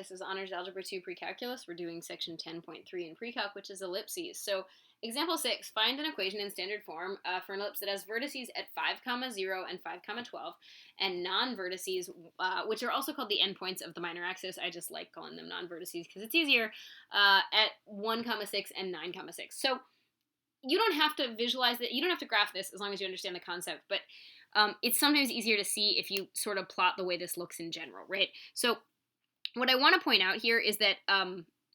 This is Honors Algebra 2 Pre-Calculus. We're doing section 10.3 in Pre-Calc, which is ellipses. So example 6, find an equation in standard form for an ellipse that has vertices at 5, 0 and 5, 12, and non-vertices, which are also called the endpoints of the minor axis. I just like calling them non-vertices because it's easier, at 1, 6 and 9, 6. So you don't have to visualize it. You don't have to graph this as long as you understand the concept, but it's sometimes easier to see if you sort of plot the way this looks in general, right? So what I want to point out here is that,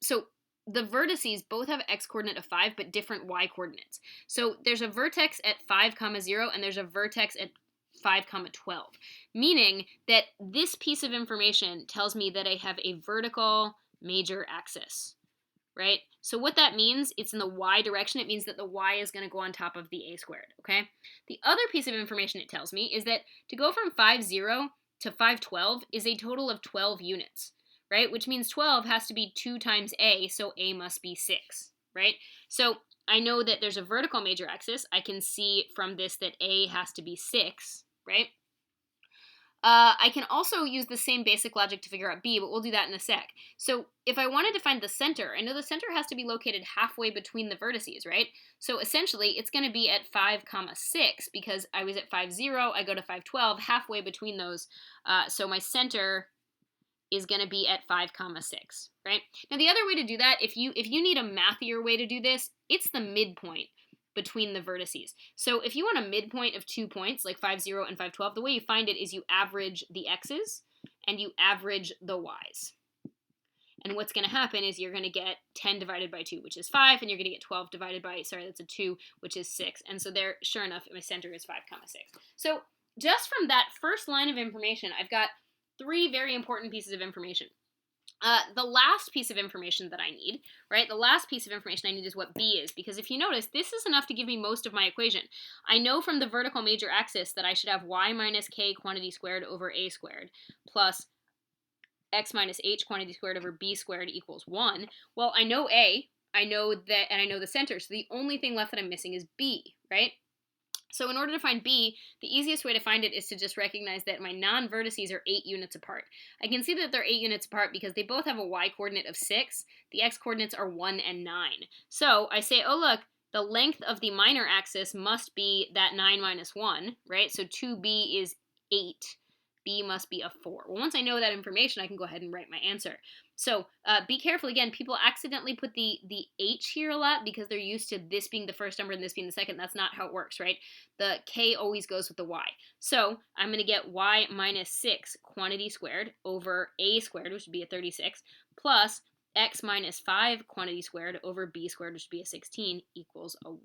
so the vertices both have x-coordinate of 5, but different y-coordinates. So there's a vertex at 5, 0, and there's a vertex at 5, 12, meaning that this piece of information tells me that I have a vertical major axis, right? So what that means, it's in the y direction. It means that the y is going to go on top of the a squared, okay? The other piece of information it tells me is that to go from 5, 0 to 5, 12 is a total of 12 units, right? Which means 12 has to be 2 times a, so a must be 6, right? So I know that there's a vertical major axis. I can see from this that a has to be 6, right? I can also use the same basic logic to figure out b, but we'll do that in a sec. So if I wanted to find the center, I know the center has to be located halfway between the vertices, right? So essentially, it's going to be at 5, 6, because I was at 5, 0, I go to 5, 12, halfway between those. So my center is going to be at 5, 6, right? Now the other way to do that, if you need a mathier way to do this, it's the midpoint between the vertices. So if you want a midpoint of 2 points, like 5, 0 and 5, 12, the way you find it is you average the x's and you average the y's. And what's going to happen is you're going to get 10 divided by 2, which is 5, and you're going to get 12 divided by, sorry, that's a 2, which is 6. And so there, sure enough, my center is 5, 6. So just from that first line of information, I've got 3 very important pieces of information. The last piece of information that I need, right, the last piece of information I need is what b is, because if you notice, this is enough to give me most of my equation. I know from the vertical major axis that I should have y minus k quantity squared over a squared plus x minus h quantity squared over b squared equals 1. Well, I know a, I know that, and I know the center, so the only thing left that I'm missing is b, right? So in order to find b, the easiest way to find it is to just recognize that my non-vertices are 8 units apart. I can see that they're 8 units apart because they both have a y-coordinate of 6. The x-coordinates are 1 and 9. So I say, oh look, the length of the minor axis must be that 9 minus 1, right? So 2b is 8. B must be a 4. Well, once I know that information, I can go ahead and write my answer. So be careful. Again, people accidentally put the h here a lot because they're used to this being the first number and this being the second. That's not how it works, right? The k always goes with the y. So I'm going to get y minus 6 quantity squared over a squared, which would be a 36, plus x minus 5 quantity squared over b squared, which would be a 16, equals a 1.